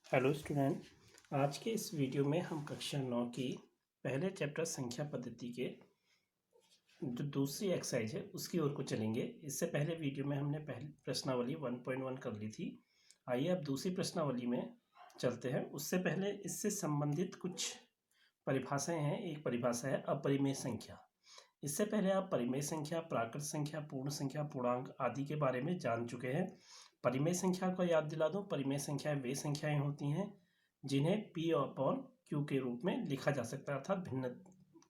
Hello student. आज के इस वीडियो में हम कक्षा 9 की पहले चैप्टर संख्या पद्धति के जो दूसरी एक्सरसाइज है उसकी ओर को चलेंगे। इससे पहले वीडियो में हमने पहली प्रश्नावली 1.1 कर ली थी। आइए अब दूसरी प्रश्नावली में चलते हैं। उससे पहले इससे संबंधित कुछ परिभाषाएं हैं। एक परिभाषा है अपरिमेय संख्या। इससे पहले आप परिमेय संख्या, प्राकृत संख्या, पूर्ण संख्या, पूर्णांक आदि के बारे में जान चुके हैं। परिमेय संख्या को याद दिला दूं, परिमेय संख्याएं वे संख्याएं होती हैं जिन्हें P अपॉन Q के रूप में लिखा जा सकता है, अर्थात भिन्न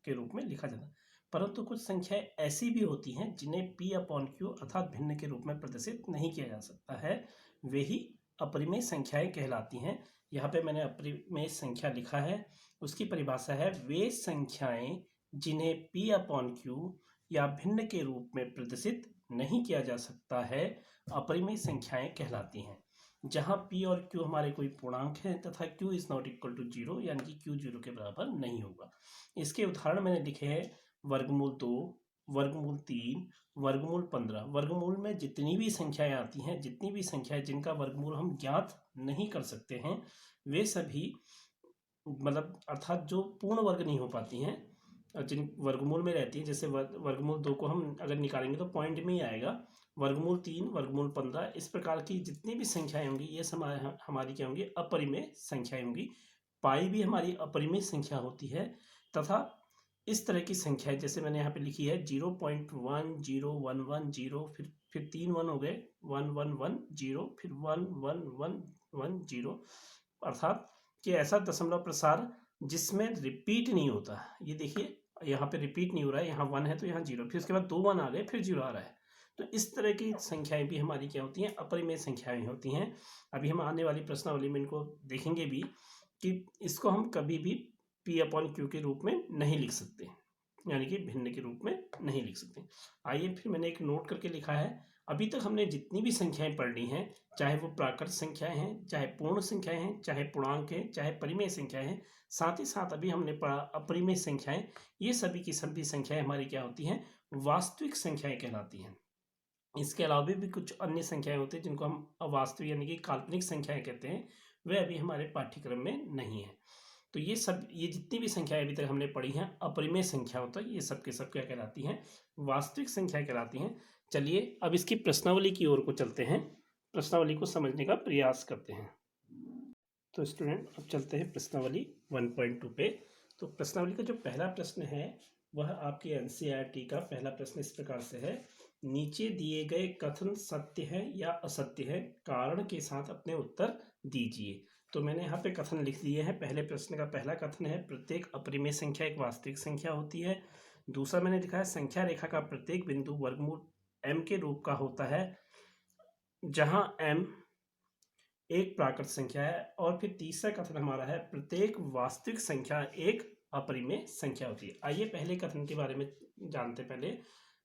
के रूप में लिखा जाता है। परंतु कुछ संख्याएं ऐसी भी होती हैं जिन्हें P अपॉन Q अर्थात भिन्न के रूप में प्रदर्शित नहीं किया जा सकता है, वे ही अपरिमेय संख्याएं कहलाती हैं। यहाँ पे मैंने अपरिमेय संख्या लिखा है, उसकी परिभाषा है वे संख्याएं जिन्हें P अपॉन Q या भिन्न के रूप में प्रदर्शित नहीं किया जा सकता है, अपरिमेय संख्याएं कहलाती हैं। जहां P और Q हमारे कोई पूर्णांक हैं तथा Q is not equal to 0, यानी कि Q 0 के बराबर नहीं होगा। इसके उदाहरण मैंने लिखे हैं वर्गमूल 2, वर्गमूल 3, वर्गमूल 15। वर्गमूल में जितनी भी संख्याएं आती हैं, जितनी भी संख्याएं जिनका वर्गमूल हम ज्ञात नहीं कर सकते हैं, वे सभी मतलब अर्थात जो पूर्ण वर्ग नहीं हो पाती हैं, जिन वर्गमूल में रहती है, जैसे वर्गमूल 2 को हम अगर निकालेंगे तो पॉइंट में ही आएगा। वर्गमूल 3, वर्गमूल 15, इस प्रकार की जितनी भी संख्याएं होंगी ये हमारी क्या होंगी? अपरिमेय संख्याएं होंगी। पाई भी हमारी अपरिमेय संख्या होती है। तथा इस तरह की संख्याएं जैसे मैंने यहाँ पे लिखी है 0.1011 फिर 3 1 हो गए, 1110, फिर 11110, अर्थात कि ऐसा दशमलव प्रसार जिसमें रिपीट नहीं होता। ये देखिए यहाँ पे रिपीट नहीं हो रहा है, यहाँ 1 है तो यहाँ 0, फिर उसके बाद 2 1 आ गए, फिर 0 आ रहा है। तो इस तरह की संख्याएं भी हमारी क्या होती हैं? अपरिमेय संख्याएं होती हैं। अभी हम आने वाली प्रश्नावली में इनको देखेंगे भी कि इसको हम कभी भी P अपॉन Q के रूप में नहीं लिख सकते, यानी कि भिन्न के रूप में नहीं लिख सकते। आइए फिर मैंने एक नोट करके लिखा है, अभी तक हमने जितनी भी संख्याएं पढ़ ली हैं, चाहे वो प्राकृत संख्याएं हैं, चाहे पूर्ण संख्याएं हैं, चाहे पूर्णांक हैं, चाहे परिमेय संख्याएं हैं, साथ ही साथ अभी हमने पढ़ा अपरिमेय संख्याएं, ये सभी की सभी संख्याएं हमारी क्या होती हैं? वास्तविक संख्याएं कहलाती हैं। इसके अलावा भी कुछ अन्य संख्याएं होती हैं जिनको हम अवास्तविक यानी कि काल्पनिक संख्याएं कहते हैं, वे अभी हमारे पाठ्यक्रम में नहीं है। तो ये जितनी भी संख्याएं अभी तक हमने पढ़ी हैं अपरिमेय संख्या होता है, ये सब के सब क्या कहलाती हैं? वास्तविक संख्या कहलाती हैं। चलिए अब इसकी प्रश्नावली की ओर को चलते हैं, प्रश्नावली को समझने का प्रयास करते हैं। तो स्टूडेंट अब चलते हैं प्रश्नावली 1.2 पे। तो प्रश्नावली का जो पहला प्रश्न है वह आपके NCERT का पहला प्रश्न इस प्रकार से है, नीचे दिए गए कथन सत्य है या असत्य है, कारण के साथ अपने उत्तर दीजिए। तो मैंने यहाँ पे कथन लिख दिए हैं। पहले प्रश्न का पहला कथन है प्रत्येक अपरिमेय संख्या एक वास्तविक संख्या होती है। दूसरा मैंने लिखा है संख्या रेखा का प्रत्येक बिंदु वर्गमूल m के रूप का होता है जहां m एक प्राकृत संख्या है। और फिर तीसरा कथन हमारा है प्रत्येक वास्तविक संख्या एक अपरिमेय संख्या होती है। आइए पहले कथन के बारे में जानते पहले।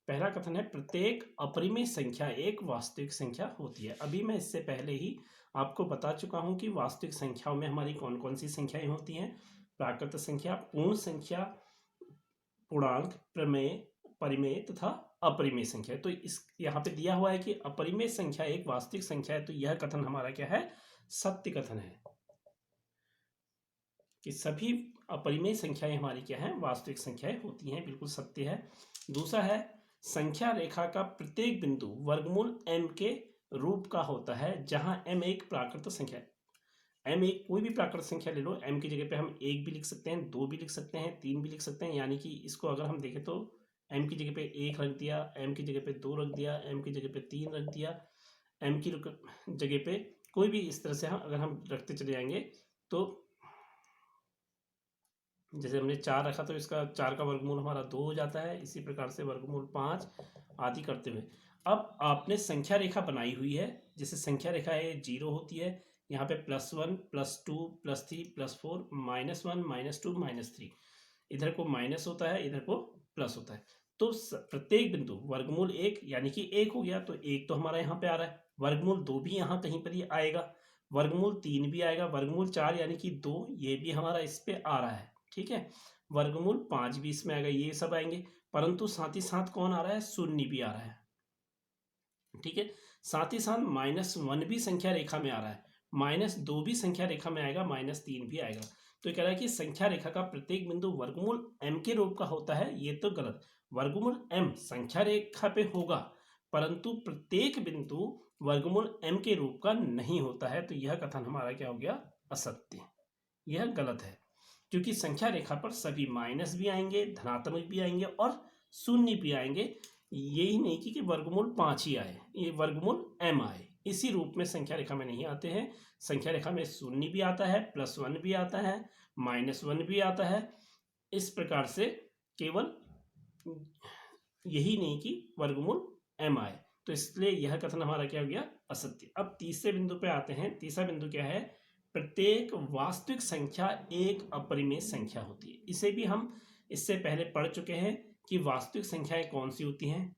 पहला कथन है प्रत्येक अपरिमेय संख्या एक वास्तविक संख्या होती है। अभी मैं इससे पहले ही आपको बता चुका हूं कि वास्तविक संख्याओं में हमारी कौन कौन सी संख्याएं होती हैं? प्राकृत संख्या, पूर्ण संख्या, पूर्णांक, प्रमेय, परिमेय तथा अपरिमेय संख्या। तो इस यहाँ पे दिया हुआ है कि अपरिमेय संख्या एक वास्तविक संख्या है, तो यह कथन हमारा क्या है? सत्य कथन है कि सभी अपरिमेय संख्याएं हमारी क्या है? वास्तविक संख्याएं होती हैं, बिल्कुल सत्य है। दूसरा है संख्या रेखा का प्रत्येक बिंदु वर्गमूल m के रूप का होता है जहां m एक प्राकृत संख्या है। m एक कोई भी प्राकृत संख्या ले लो, m की जगह पे हम 1 भी लिख सकते हैं, 2 भी लिख सकते हैं, 3 भी लिख सकते हैं। यानी कि इसको अगर हम देखें तो m की जगह पे 1 रख दिया, m की जगह पे 2 रख दिया, m की जगह पे 3 रख दिया, m की जगह पे कोई भी इस तरह से अगर हम रखते चले जाएंगे तो जैसे हमने 4 रखा तो इसका 4 का वर्गमूल हमारा 2 हो जाता है। इसी प्रकार से वर्गमूल 5 आदि करते हुए अब आपने संख्या रेखा बनाई हुई है। जैसे संख्या रेखा है 0 होती है, यहाँ पे +1 +2 +3 +4 -1 -2 -3, इधर को माइनस होता है, इधर को प्लस होता है। तो प्रत्येक बिंदु वर्गमूल 1 यानी कि 1 हो गया, तो 1 तो हमारा यहाँ पे आ रहा है। वर्गमूल 2 भी यहाँ कहीं पर ही आएगा, वर्गमूल 3 भी आएगा, वर्गमूल 4 यानी कि 2 ये भी हमारा इस पे आ रहा है, ठीक है। वर्गमूल 5 भी इसमें आएगा, ये सब आएंगे। परंतु साथ ही साथ कौन आ रहा है? शून्य भी आ रहा है, ठीक है। साथ ही साथ -1 भी संख्या रेखा में आ रहा है। -2 भी संख्या रेखा में आएगा, -3 भी आएगा। तो ये कह रहा है कि संख्या रेखा का प्रत्येक बिंदु वर्गमूल m के रूप का होता है। ये तो गलत, वर्गमूल m संख्या रेखा पे होगा परंतु प्रत्येक बिंदु वर्गमूल m के रूप का नहीं होता है। तो यह कथन हमारा क्या हो गया, असत्य, यह गलत है। क्योंकि संख्या रेखा पर सभी माइनस भी आएंगे, धनात्मक भी आएंगे और शून्य भी आएंगे। यही नहीं कि वर्गमूल 5 ही आए, ये वर्गमूल m आए, इसी रूप में संख्या रेखा में नहीं आते हैं। संख्या रेखा में शून्य भी आता है, +1 भी आता है, -1 भी आता है। इस प्रकार से केवल यही नहीं कि वर्गमूल m आए। तो इसलिए यह कथन हमारा क्या हो गया, असत्य। अब तीसरे बिंदु पे आते हैं। तीसरा बिंदु क्या है, प्रत्येक वास्तविक संख्या एक अपरिमेय संख्या होती है। इसे भी हम इससे पहले पढ़ चुके हैं कि वास्तविक संख्याएं कौन सी होती हैं,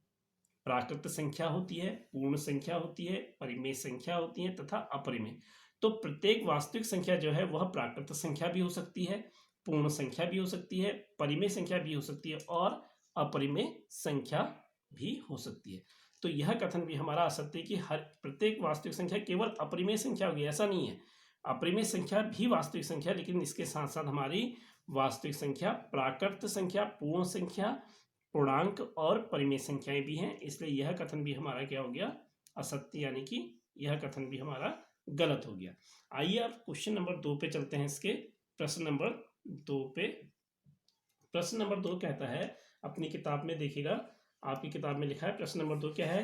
प्राकृत संख्या होती है, पूर्ण संख्या होती है, परिमेय संख्या होती है तथा अपरिमेय। तो प्रत्येक वास्तविक संख्या जो है वह प्राकृत संख्या भी हो सकती है, पूर्ण संख्या भी हो सकती है, परिमेय संख्या भी हो सकती है और अपरिमेय संख्या भी हो सकती है। तो यह कथन भी हमारा असत्य है कि हर प्रत्येक वास्तविक संख्या केवल अपरिमेय संख्या होगी, ऐसा नहीं है। अपरिमेय संख्या भी वास्तविक संख्या, लेकिन इसके साथ साथ हमारी वास्तविक संख्या, प्राकृत संख्या, पूर्ण संख्या, पूर्णांक और परिमेय संख्याएं भी हैं। इसलिए यह कथन भी हमारा क्या हो गया, असत्य, यानी कि यह कथन भी हमारा गलत हो गया। आइए अब क्वेश्चन नंबर 2 पे चलते हैं। इसके प्रश्न नंबर 2 पे, प्रश्न नंबर 2 कहता है, अपनी किताब में देखिएगा, आपकी किताब में लिखा है प्रश्न नंबर 2 क्या है,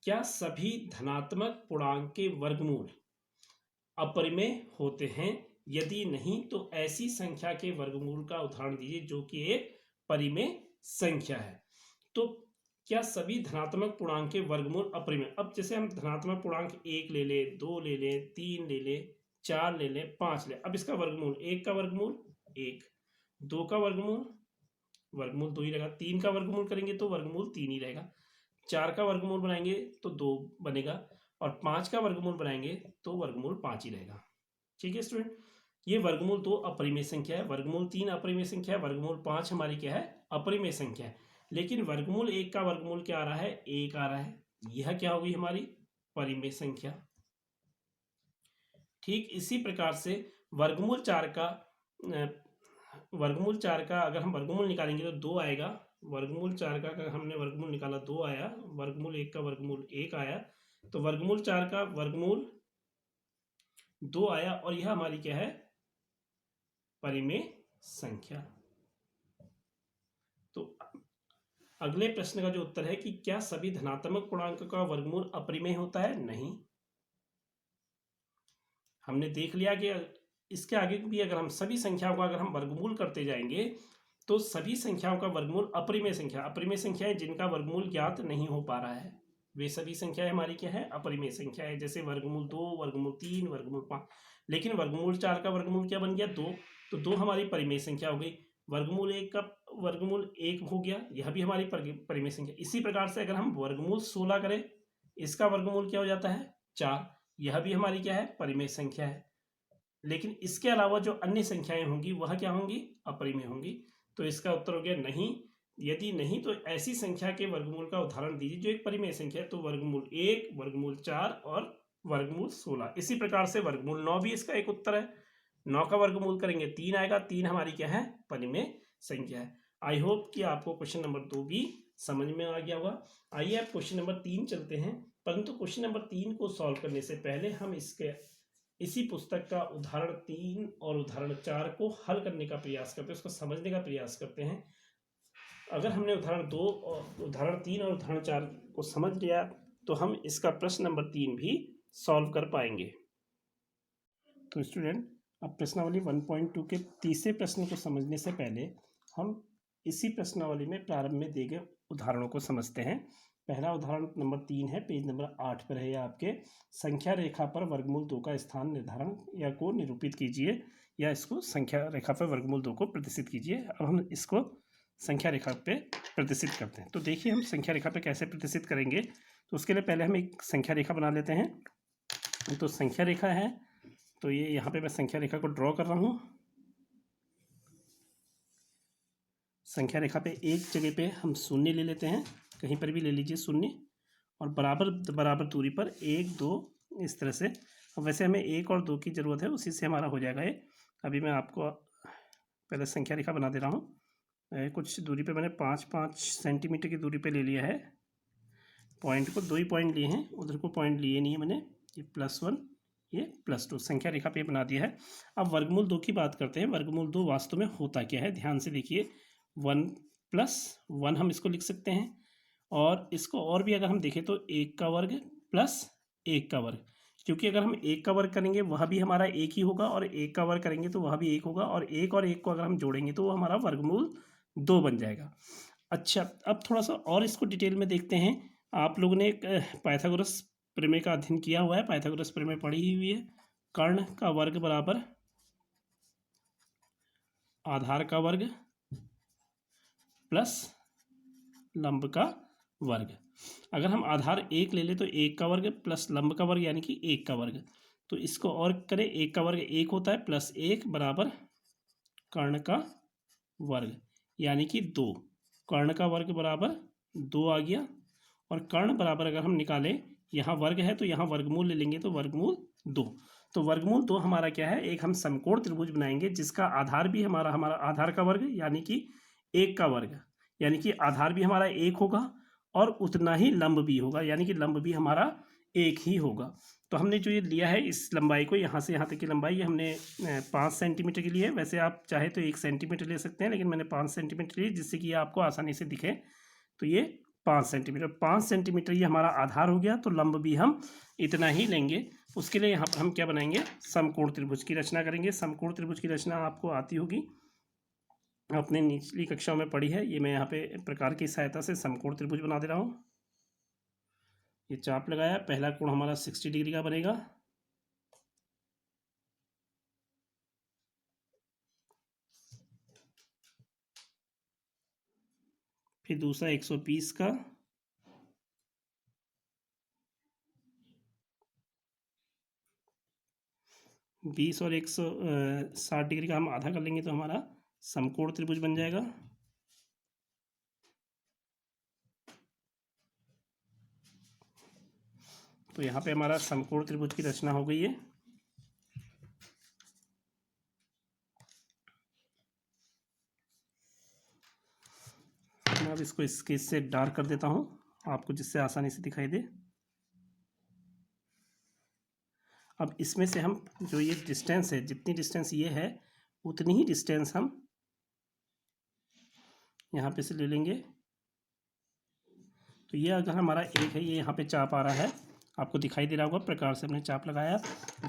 क्या सभी धनात्मक पूर्णांक के वर्गमूल अपरिमेय होते हैं? यदि नहीं तो ऐसी संख्या के वर्गमूल का उदाहरण दीजिए जो कि एक परिमेय संख्या है। तो क्या सभी धनात्मक पूर्णांक के वर्गमूल अपरिमेय? अब जैसे हम धनात्मक पूर्णांक 1 ले ले, 2 ले ले, 3 ले ले, 4 ले ले, 5 ले, अब इसका वर्गमूल, 1 का वर्गमूल 1, 2 का वर्गमूल 2 ही रहेगा, 3 का वर्गमूल करेंगे तो वर्गमूल 3 ही रहेगा, 4 का वर्गमूल बनाएंगे तो 2 बनेगा और 5 का वर्गमूल बनाएंगे तो वर्गमूल 5 ही रहेगा। ठीक है स्टूडेंट, ये वर्गमूल 2 अपरिमेय संख्या है, वर्गमूल 3 अपरिमेय संख्या है, वर्गमूल 5 हमारी क्या है, अपरिमेय संख्या है। लेकिन वर्गमूल 1 का वर्गमूल क्या आ रहा है, 1 आ रहा है, यह क्या होगी हमारी परिमेय संख्या। ठीक इसी प्रकार से वर्गमूल 4 का अगर हम वर्गमूल निकालेंगे तो 2 आएगा। वर्गमूल 4 का अगर हमने वर्गमूल निकाला 2 आया, वर्गमूल 1 का वर्गमूल 1 आया, तो वर्गमूल 4 का वर्गमूल 2 आया और यह हमारी क्या है, परिमेय संख्या। तो अगले प्रश्न का जो उत्तर है कि क्या सभी धनात्मक पूर्णांक का वर्गमूल अपरिमेय होता है? नहीं। हमने देख लिया कि इसके आगे भी अगर हम सभी संख्याओं का अगर हम वर्गमूल करते जाएंगे तो सभी संख्याओं का वर्गमूल अपरिमेय संख्या, अपरिमेय संख्याएं जिनका वर्गमूल ज्ञात नहीं हो पा रहा है वे सभी संख्याएं हमारी क्या है, अपरिमेय संख्या है। जैसे वर्गमूल 2, वर्गमूल 3, वर्गमूल 5। लेकिन वर्गमूल 4 का वर्गमूल क्या बन गया, 2, तो 2 हमारी परिमेय संख्या हो गई। वर्गमूल 1 का वर्गमूल 1 हो गया, यह भी हमारी परिमेय संख्या। इसी प्रकार से अगर हम वर्गमूल 16 करें, इसका वर्गमूल क्या हो जाता है, 4, यह भी हमारी क्या है, परिमेय संख्या है। लेकिन इसके अलावा जो अन्य संख्याएं होंगी वह क्या होंगी, अपरिमेय होंगी। तो इसका उत्तर हो गया नहीं। यदि नहीं तो ऐसी संख्या के वर्गमूल का उदाहरण दीजिए जो एक परिमेय संख्या है। तो वर्गमूल 1, वर्गमूल 4 और वर्गमूल 16। इसी प्रकार से वर्गमूल 9 भी इसका एक उत्तर है। 9 का वर्गमूल करेंगे 3 आएगा, 3 हमारी क्या है, परिमेय संख्या है। आई होप कि आपको क्वेश्चन नंबर 2 भी समझ में आ गया होगा। आइए अब क्वेश्चन नंबर 3 चलते हैं। परंतु क्वेश्चन नंबर 3 को सॉल्व करने से पहले हम इसी पुस्तक का उदाहरण 3 और उदाहरण 4 को हल करने का प्रयास करते हैं, उसको समझने का प्रयास करते हैं। अगर हमने उदाहरण 2 और उदाहरण 3 और उदाहरण 4 को समझ लिया तो हम इसका प्रश्न नंबर 3 भी सॉल्व कर पाएंगे। तो स्टूडेंट, अब प्रश्नावली 1.2 के तीसरे प्रश्न को समझने से पहले हम इसी प्रश्नावली में प्रारंभ में दिए गए उदाहरणों को समझते हैं। पहला उदाहरण नंबर 3 है, पेज नंबर 8 पर है आपके। संख्या रेखा पर वर्गमूल 2 का स्थान निर्धारण या को निरूपित कीजिए, या इसको संख्या रेखा पर वर्गमूल 2 को प्रदर्शित कीजिए। अब हम इसको संख्या रेखा पे प्रदर्शित करते हैं। तो देखिए हम संख्या रेखा पे कैसे प्रदर्शित करेंगे। तो उसके लिए पहले हम एक संख्या रेखा बना लेते हैं। तो संख्या रेखा है, तो ये यहाँ पे मैं संख्या रेखा को ड्रॉ कर रहा हूँ। संख्या रेखा पे एक जगह पे हम शून्य ले लेते हैं, कहीं पर भी ले लीजिए शून्य, और बराबर बराबर दूरी पर 1, 2 इस तरह से अब वैसे हमें 1 और 2 की ज़रूरत है, उसी से हमारा हो जाएगा ये। अभी मैं आपको पहले संख्या रेखा बना दे रहा हूँ। कुछ दूरी पे मैंने 5-5 सेंटीमीटर की दूरी पे ले लिया है पॉइंट को। 2 ही पॉइंट लिए हैं, उधर को पॉइंट लिए नहीं है मैंने। ये +1, ये +2 संख्या रेखा पे बना दिया है। अब वर्गमूल 2 की बात करते हैं। वर्गमूल 2 वास्तव में होता क्या है, ध्यान से देखिए। 1 + 1 हम इसको लिख सकते हैं, और इसको और भी अगर हम देखें तो 1 का वर्ग + 1 का वर्ग, क्योंकि अगर हम 1 का वर्ग करेंगे वह भी हमारा 1 ही होगा, और 1 का वर्ग करेंगे तो वह भी 1 होगा, और 1 को अगर हम जोड़ेंगे तो वो हमारा वर्गमूल 2 बन जाएगा। अच्छा, अब थोड़ा सा और इसको डिटेल में देखते हैं। आप लोगों ने एक पाइथागोरस प्रमेय का अध्ययन किया हुआ है, पाइथागोरस प्रमेय पढ़ी ही हुई है। कर्ण का वर्ग बराबर आधार का वर्ग प्लस लंब का वर्ग। अगर हम आधार 1 ले लें तो 1 का वर्ग प्लस लंब का वर्ग यानी कि 1 का वर्ग। तो इसको और करें, 1 का वर्ग 1 होता है, +1 बराबर कर्ण का वर्ग यानी कि 2। कर्ण का वर्ग बराबर 2 आ गया, और कर्ण बराबर अगर हम निकालें, यहाँ वर्ग है तो यहाँ वर्गमूल ले लेंगे तो वर्गमूल 2। तो वर्गमूल 2 हमारा क्या है, एक हम समकोण त्रिभुज बनाएंगे जिसका आधार भी हमारा आधार का वर्ग यानी कि 1 का वर्ग, यानी कि आधार भी हमारा 1 होगा और उतना ही लंब भी होगा, यानी कि लंब भी हमारा 1 ही होगा। तो हमने जो ये लिया है इस लंबाई को, यहाँ से यहाँ तक की लंबाई, ये हमने 5 सेंटीमीटर की ली है। वैसे आप चाहे तो 1 सेंटीमीटर ले सकते हैं, लेकिन मैंने 5 सेंटीमीटर ली जिससे कि ये आपको आसानी से दिखे। तो ये 5 सेंटीमीटर ये हमारा आधार हो गया, तो लंब भी हम इतना ही लेंगे। उसके लिए यहाँ पर हम क्या बनाएंगे, समकोण त्रिभुज की रचना करेंगे। समकोण त्रिभुज की रचना आपको आती होगी, आपने निचली कक्षा में पढ़ी है। ये मैं यहाँ पे प्रकार की सहायता से समकोण त्रिभुज बना दे रहा हूँ। ये चाप लगाया, पहला कोण हमारा 60 डिग्री का बनेगा, फिर दूसरा 120 का, बीस और 160 डिग्री का हम आधा कर लेंगे तो हमारा समकोण त्रिभुज बन जाएगा। तो यहाँ पे हमारा समकोण त्रिभुज की रचना हो गई है। मैं अब इसको स्केच से डार्क कर देता हूँ आपको, जिससे आसानी से दिखाई दे। अब इसमें से हम जो ये डिस्टेंस है, जितनी डिस्टेंस ये है उतनी ही डिस्टेंस हम यहाँ पे से ले लेंगे। तो ये अगर हमारा 1 है, ये यहाँ पे चाप आ रहा है, आपको दिखाई दे रहा होगा, प्रकार से हमने चाप लगाया।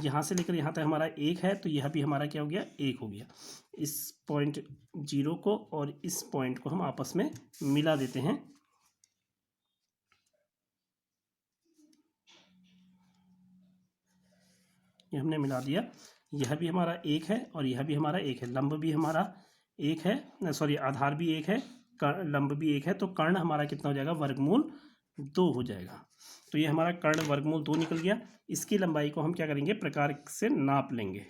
यहाँ से लेकर यहाँ तक हमारा 1 है, तो यह भी हमारा क्या हो गया, 1 हो गया। इस पॉइंट 0 को और इस पॉइंट को हम आपस में मिला देते हैं। ये हमने मिला दिया, यह भी हमारा 1 है और यह भी हमारा 1 है। लंब भी हमारा 1 है, सॉरी आधार भी 1 है, लंब भी 1 है, तो कर्ण हमारा कितना हो जाएगा, वर्गमूल 2 हो जाएगा। तो ये हमारा कर्ण वर्गमूल 2 निकल गया। इसकी लंबाई को हम क्या करेंगे, प्रकार से नाप लेंगे।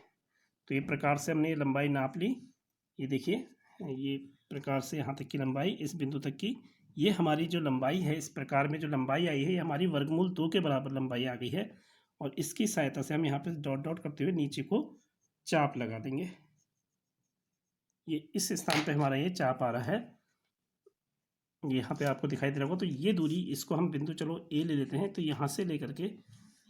तो ये प्रकार से हमने लंबाई नाप ली। ये देखिए, ये प्रकार से यहाँ तक की लंबाई, इस बिंदु तक की, ये हमारी जो लंबाई है, इस प्रकार में जो लंबाई आई है, ये हमारी वर्गमूल 2 के बराबर लंबाई आ गई है। और इसकी सहायता से हम यहाँ पे डॉट डॉट करते हुए नीचे को चाप लगा देंगे। ये इस स्थान पे हमारा ये चाप आ रहा है, यहाँ पे आपको दिखाई दे रहा होगा। तो ये दूरी, इसको हम बिंदु चलो ए ले लेते हैं। तो यहाँ से लेकर के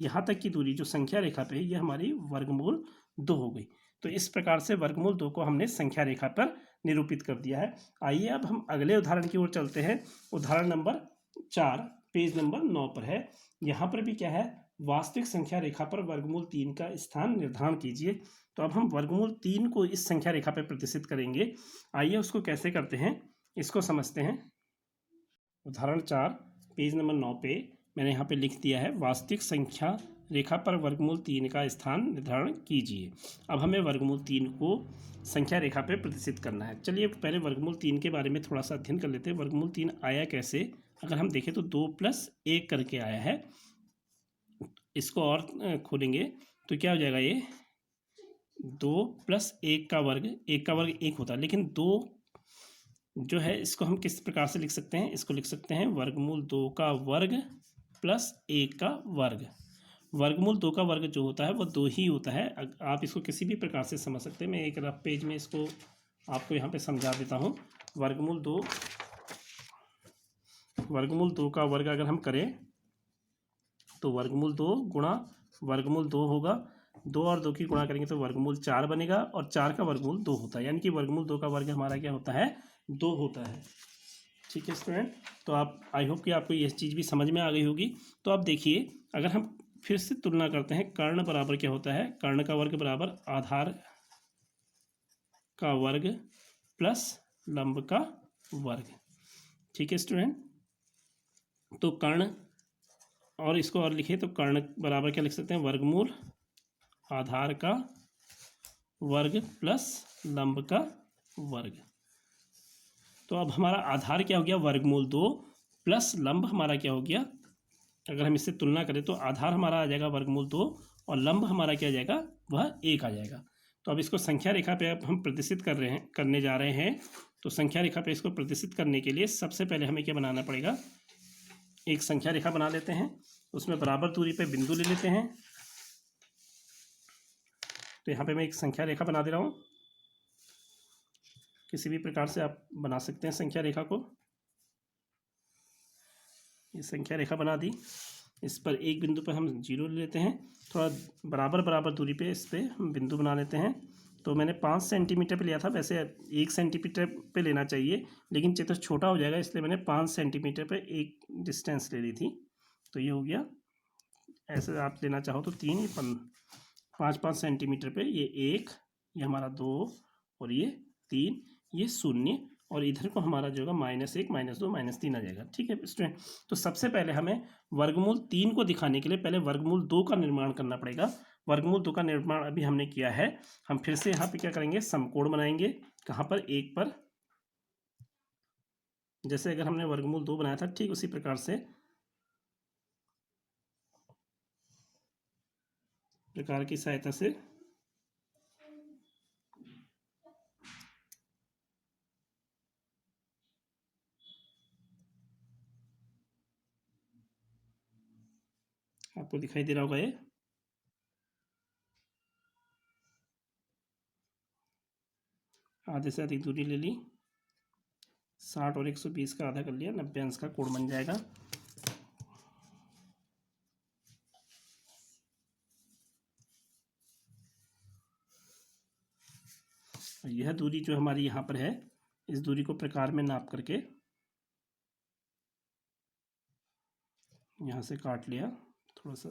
यहाँ तक की दूरी जो संख्या रेखा पे है, ये हमारी वर्गमूल 2 हो गई। तो इस प्रकार से वर्गमूल 2 को हमने संख्या रेखा पर निरूपित कर दिया है। आइए अब हम अगले उदाहरण की ओर चलते हैं। उदाहरण नंबर 4 पेज नंबर 9 पर है। यहाँ पर भी क्या है, वास्तविक संख्या रेखा पर वर्गमूल 3 का स्थान निर्धारण कीजिए। तो अब हम वर्गमूल 3 को इस संख्या रेखा पर प्रदर्शित करेंगे। आइए उसको कैसे करते हैं, इसको समझते हैं। उदाहरण 4 पेज नंबर 9 पे मैंने यहाँ पे लिख दिया है, वास्तविक संख्या रेखा पर वर्गमूल 3 का स्थान निर्धारण कीजिए। अब हमें वर्गमूल 3 को संख्या रेखा पे प्रदर्शित करना है। चलिए पहले वर्गमूल 3 के बारे में थोड़ा सा अध्ययन कर लेते हैं। वर्गमूल 3 आया कैसे, अगर हम देखें तो 2 + 1 करके आया है। इसको और खोलेंगे तो क्या हो जाएगा, ये 2 + 1 का वर्ग, 1 का वर्ग 1 होता है, लेकिन 2 जो है इसको हम किस प्रकार से लिख सकते हैं, इसको लिख सकते हैं वर्गमूल 2 का वर्ग + 1 का वर्ग। वर्गमूल 2 का वर्ग जो होता है वो 2 ही होता है। आप इसको किसी भी प्रकार से समझ सकते हैं। मैं एक रफ पेज में इसको आपको यहाँ पे समझा देता हूँ। वर्गमूल 2 का वर्ग अगर हम करें तो वर्गमूल 2 गुणा वर्गमूल 2 होगा। 2 और 2 की गुणा करेंगे तो वर्गमूल 4 बनेगा, और 4 का वर्गमूल 2 होता है, यानी कि वर्गमूल 2 का वर्ग हमारा क्या होता है, 2 होता है। ठीक है स्टूडेंट, तो आप आई होप कि आपको ये चीज़ भी समझ में आ गई होगी। तो आप देखिए, अगर हम फिर से तुलना करते हैं, कर्ण बराबर क्या होता है, कर्ण का वर्ग बराबर आधार का वर्ग प्लस लंब का वर्ग। ठीक है स्टूडेंट, तो कर्ण, और इसको और लिखे तो कर्ण बराबर क्या लिख सकते हैं, वर्गमूल आधार का वर्ग प्लस लंब का वर्ग। तो अब हमारा आधार क्या हो गया, वर्गमूल 2 प्लस लंब हमारा क्या हो गया, अगर हम इससे तुलना करें तो आधार हमारा आ जाएगा वर्गमूल 2 और लंब हमारा क्या आ जाएगा, वह 1 आ जाएगा। तो अब इसको संख्या रेखा पे अब हम प्रतिष्ठित करने जा रहे हैं। तो संख्या रेखा पे इसको प्रतिष्ठित करने के लिए सबसे पहले हमें क्या बनाना पड़ेगा, एक संख्या रेखा बना लेते हैं, उसमें बराबर दूरी पे बिंदु ले लेते हैं। तो यहाँ पे मैं एक संख्या रेखा बना दे रहा हूँ। किसी भी प्रकार से आप बना सकते हैं संख्या रेखा को। ये संख्या रेखा बना दी, इस पर एक बिंदु पर हम 0 ले लेते हैं। थोड़ा बराबर दूरी पे इस पर हम बिंदु बना लेते हैं। तो मैंने 5 सेंटीमीटर पे लिया था, वैसे 1 सेंटीमीटर पे लेना चाहिए, लेकिन चित्र छोटा हो जाएगा, इसलिए मैंने 5 सेंटीमीटर पे एक डिस्टेंस ले ली थी। तो ये हो गया। ऐसे आप लेना चाहो तो 3, 5 सेंटीमीटर पे ये 1, ये हमारा 2 और ये 3, ये 0, और इधर को हमारा जो होगा -1, -2, -3 आ जाएगा। ठीक है स्टूडेंट, तो सबसे पहले हमें वर्गमूल 3 को दिखाने के लिए पहले वर्गमूल 2 का निर्माण करना पड़ेगा। वर्गमूल 2 का निर्माण अभी हमने किया है। हम फिर से यहाँ पे क्या करेंगे, समकोण बनाएंगे। कहाँ पर, 1 पर। जैसे अगर हमने वर्गमूल 2 बनाया था, ठीक उसी प्रकार से प्रकार की सहायता से आपको दिखाई दे रहा होगा, ये आधे से अधिक दूरी ले ली, 60 और 120 का आधा कर लिया, 90 अंश का कोण बन जाएगा। और यह दूरी जो हमारी यहाँ पर है, इस दूरी को प्रकार में नाप करके यहाँ से काट लिया, थोड़ा सा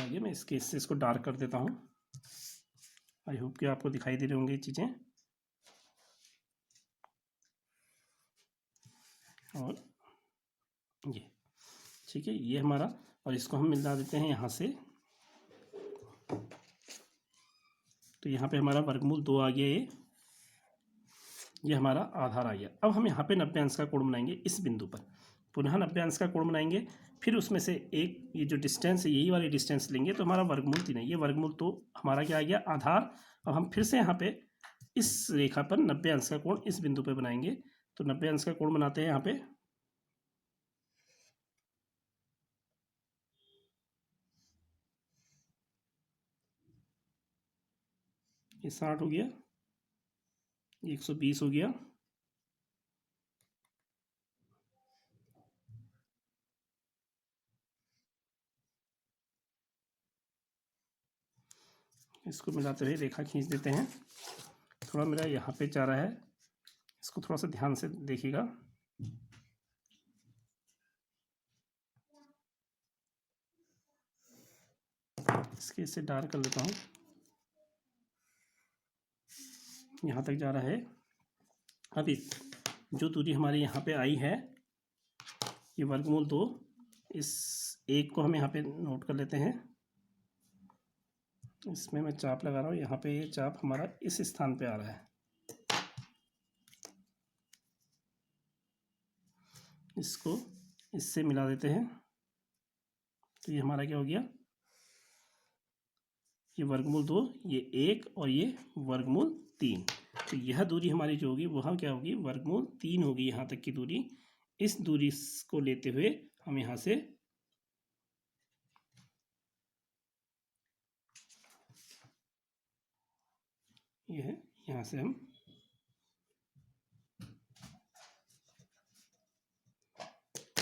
आगे मैं इसके इससे इसको डार्क कर देता हूँ। आई होप कि आपको दिखाई दे रही होंगी ये चीज़ें। और ये ठीक है, ये हमारा, और इसको हम मिला देते हैं यहाँ से। तो यहाँ पे हमारा वर्गमूल 2 आ गया, ये हमारा आधार आ गया। अब हम यहाँ पे 90 अंश का कोण बनाएंगे इस बिंदु पर, पुनः 90 अंश का कोण बनाएंगे। फिर उसमें से एक ये जो डिस्टेंस है, यही वाली डिस्टेंस लेंगे, तो हमारा वर्गमूल 3 है। ये वर्गमूल 2 हमारा क्या आ गया, आधार। अब हम फिर से यहाँ पे इस रेखा पर 90 अंश का कोण इस बिंदु पे बनाएंगे। तो 90 अंश का कोण बनाते हैं यहाँ पे, ये 60 हो गया, 120 हो गया, इसको मिलाते हुए रेखा खींच देते हैं। थोड़ा मेरा यहाँ पे जा रहा है, इसको थोड़ा सा ध्यान से देखिएगा। इसके इससे डार्क कर लेता हूँ, यहाँ तक जा रहा है। अभी जो दूरी हमारी यहाँ पे आई है, ये वर्गमूल 2, इस 1 को हम यहाँ पे नोट कर लेते हैं। इसमें मैं चाप लगा रहा हूँ, यहाँ पे ये चाप हमारा इस स्थान पे आ रहा है। इसको इससे मिला देते हैं, तो ये हमारा क्या हो गया, ये वर्गमूल 2, ये 1 और ये वर्गमूल 3। तो यह दूरी हमारी जो होगी वह क्या होगी, वर्गमूल 3 होगी, यहाँ तक की दूरी। इस दूरी को लेते हुए हम यहाँ से ये है, यहाँ से हम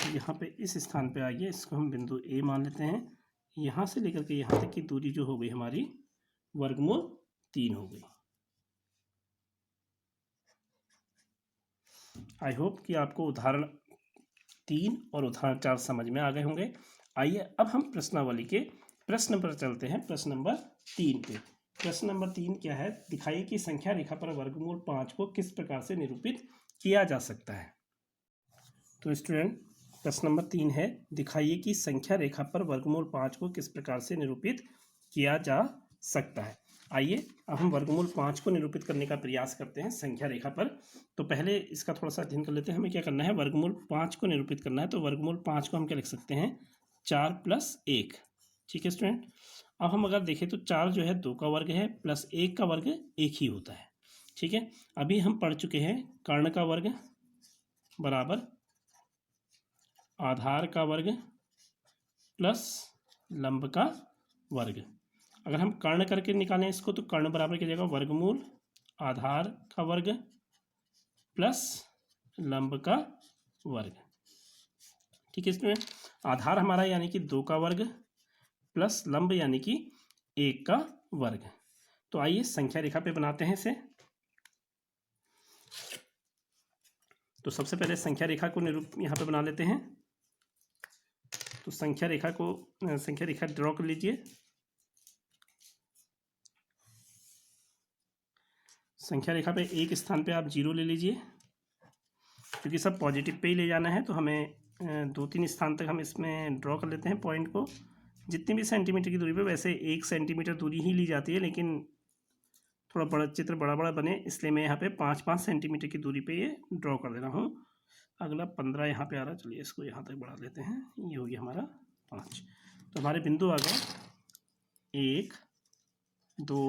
यहाँ पे इस स्थान पे आ गया, इसको हम बिंदु ए मान लेते हैं। यहाँ से लेकर के यहाँ तक की दूरी जो हो गई हमारी वर्गमूल 3 हो गई। आई होप कि आपको उदाहरण 3 और उदाहरण 4 समझ में आ गए होंगे। आइए अब हम प्रश्नावली के प्रश्न पर चलते हैं, प्रश्न नंबर 3 पे। प्रश्न नंबर 3 क्या है? दिखाइए कि संख्या रेखा पर वर्गमूल 5 को किस प्रकार से निरूपित किया जा सकता है। तो स्टूडेंट, प्रश्न नंबर 3 है, दिखाइए कि संख्या रेखा पर वर्गमूल 5 को किस प्रकार से निरूपित किया जा सकता है। आइए अब हम वर्गमूल 5 को निरूपित करने का प्रयास करते हैं संख्या रेखा पर। तो पहले इसका थोड़ा सा अध्ययन कर लेते हैं। हमें क्या करना है? वर्गमूल 5 को निरूपित करना है। तो वर्गमूल 5 को हम क्या लिख सकते हैं? 4 + 1। ठीक है स्टूडेंट। अब हम अगर देखें तो 4 जो है 2 का वर्ग है, प्लस 1 का वर्ग 1 ही होता है। ठीक है। अभी हम पढ़ चुके हैं कर्ण का वर्ग बराबर आधार का वर्ग प्लस लंब का वर्ग। अगर हम कर्ण करके निकालें इसको, तो कर्ण बराबर क्या जाएगा? वर्गमूल आधार का वर्ग प्लस लंब का वर्ग। ठीक है स्टूडेंट। आधार हमारा यानी कि 2 का वर्ग प्लस लंब यानी कि 1 का वर्ग। तो आइए संख्या रेखा पे बनाते हैं इसे। तो सबसे पहले संख्या रेखा को यहाँ पे बना लेते हैं। तो संख्या रेखा ड्रॉ कर लीजिए। संख्या रेखा पे एक स्थान पे आप 0 ले लीजिए, क्योंकि सब पॉजिटिव पे ही ले जाना है। तो हमें 2-3 स्थान तक हम इसमें ड्रॉ कर लेते हैं पॉइंट को, जितनी भी सेंटीमीटर की दूरी पे। वैसे 1 सेंटीमीटर दूरी ही ली जाती है, लेकिन थोड़ा बड़ा चित्र बड़ा बने, इसलिए मैं यहाँ पे 5-5 सेंटीमीटर की दूरी पे ये ड्रॉ कर दे रहा हूँ। अगला 15 यहाँ पे आ रहा है। चलिए इसको यहाँ तक बढ़ा लेते हैं। ये हो गया हमारा 5। तो हमारे बिंदु आ गए 1, 2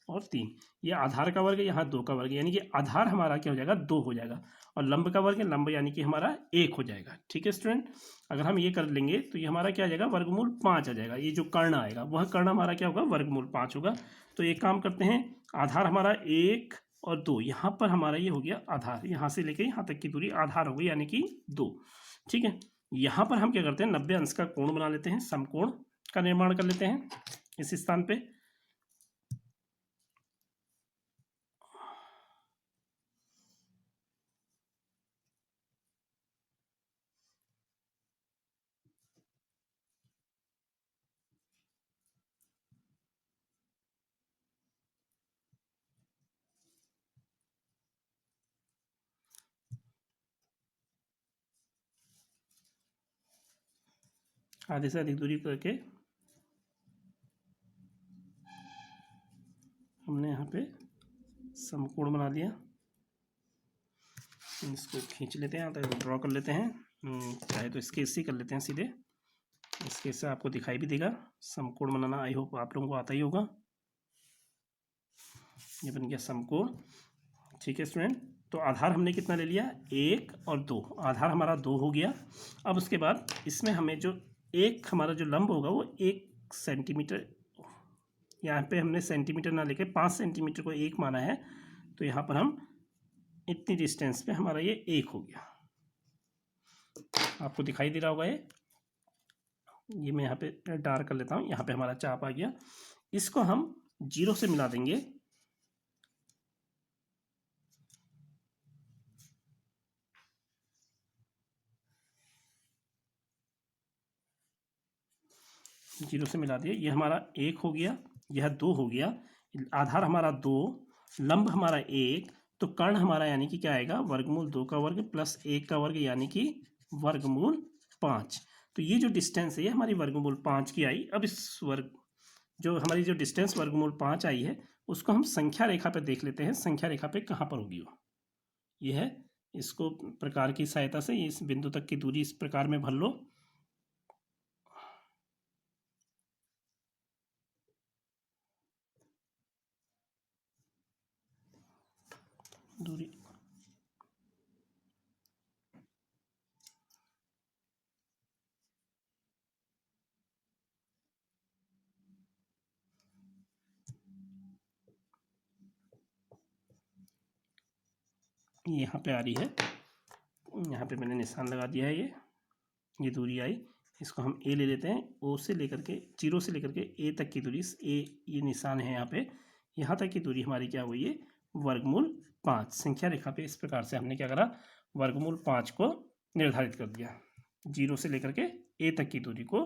और 3। ये आधार का वर्ग, यहाँ 2 का वर्ग, यानी कि आधार हमारा क्या हो जाएगा? 2 हो जाएगा। और लंब का वर्ग, लंब यानी कि हमारा 1 हो जाएगा। ठीक है स्टूडेंट। अगर हम ये कर लेंगे तो ये हमारा क्या आ जाएगा? वर्गमूल 5 आ जाएगा। ये जो कर्ण आएगा वह कर्ण हमारा क्या होगा? वर्गमूल 5 होगा। तो एक काम करते हैं, आधार हमारा 1 और 2, यहाँ पर हमारा ये हो गया आधार। यहाँ से लेके यहाँ तक की दूरी आधार हो गई, यानी कि 2। ठीक है। यहाँ पर हम क्या करते हैं? 90 अंश का कोण बना लेते हैं, समकोण का निर्माण कर लेते हैं इस स्थान पे। आधे से अधिक दूरी करके हमने यहाँ पे समकोण बना दिया। इसको खींच लेते हैं, तो ड्रॉ कर लेते हैं। चाहे तो स्केच से कर लेते हैं सीधे, स्केच से आपको दिखाई भी देगा समकोण बनाना। आई होप आप लोगों को आता ही होगा। ये बन गया समकोण। ठीक है स्टूडेंट। तो आधार हमने कितना ले लिया? 1 और 2। आधार हमारा 2 हो गया। अब उसके बाद इसमें हमें जो एक हमारा जो लंब होगा वो 1 सेंटीमीटर, यहाँ पे हमने सेंटीमीटर ना लेके 5 सेंटीमीटर को 1 माना है। तो यहाँ पर हम इतनी डिस्टेंस पे हमारा ये 1 हो गया। आपको दिखाई दे रहा होगा ये मैं यहाँ पे डार्क कर लेता हूँ। यहाँ पे हमारा चाप आ गया। इसको हम 0 से मिला देंगे। जीरो से मिला दिया। ये हमारा 1 हो गया, यह 2 हो गया। आधार हमारा 2, लंब हमारा 1। तो कर्ण हमारा यानी कि क्या आएगा? वर्गमूल 2 का वर्ग प्लस 1 का वर्ग, यानी कि वर्गमूल 5। तो ये जो डिस्टेंस है ये हमारी वर्गमूल 5 की आई। अब इस जो हमारी जो डिस्टेंस वर्गमूल 5 आई है उसको हम संख्या रेखा पे देख लेते हैं। संख्या रेखा पे कहाँ पर होगी वो? ये है। इसको प्रकार की सहायता से इस बिंदु तक की दूरी इस प्रकार में भर लो। दूरी ये यहाँ पे आ रही है, यहाँ पे मैंने निशान लगा दिया है। ये दूरी आई, इसको हम ए ले लेते हैं। ओ से लेकर के, 0 से लेकर के ए तक की दूरी, ए ये निशान है यहाँ पे, यहाँ तक की दूरी हमारी क्या हुई है, वर्गमूल 5। संख्या रेखा पे इस प्रकार से हमने क्या करा, वर्गमूल 5 को निर्धारित कर दिया। 0 से लेकर के ए तक की दूरी को,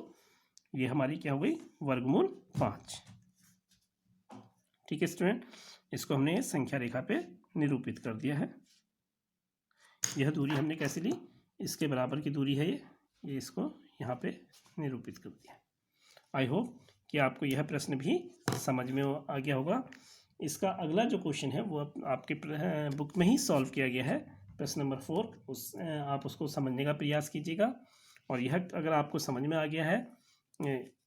ये हमारी क्या हो गई, वर्गमूल 5। ठीक है स्टूडेंट, इसको हमने संख्या रेखा पे निरूपित कर दिया है। यह दूरी हमने कैसे ली, इसके बराबर की दूरी है ये इसको यहाँ पे निरूपित कर दिया। आई होप कि आपको यह प्रश्न भी समझ में आ गया होगा। इसका अगला जो क्वेश्चन है वो आपके बुक में ही सॉल्व किया गया है, प्रश्न नंबर 4। आप उसको समझने का प्रयास कीजिएगा। और यह अगर आपको समझ में आ गया है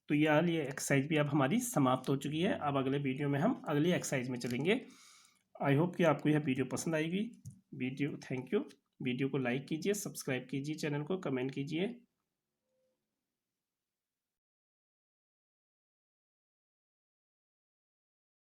तो ये एक्सरसाइज भी अब हमारी समाप्त हो चुकी है। अब अगले वीडियो में हम अगली एक्सरसाइज में चलेंगे। आई होप कि आपको यह वीडियो पसंद आएगी। Thank you. वीडियो को लाइक कीजिए, सब्सक्राइब कीजिए, चैनल को कमेंट कीजिए।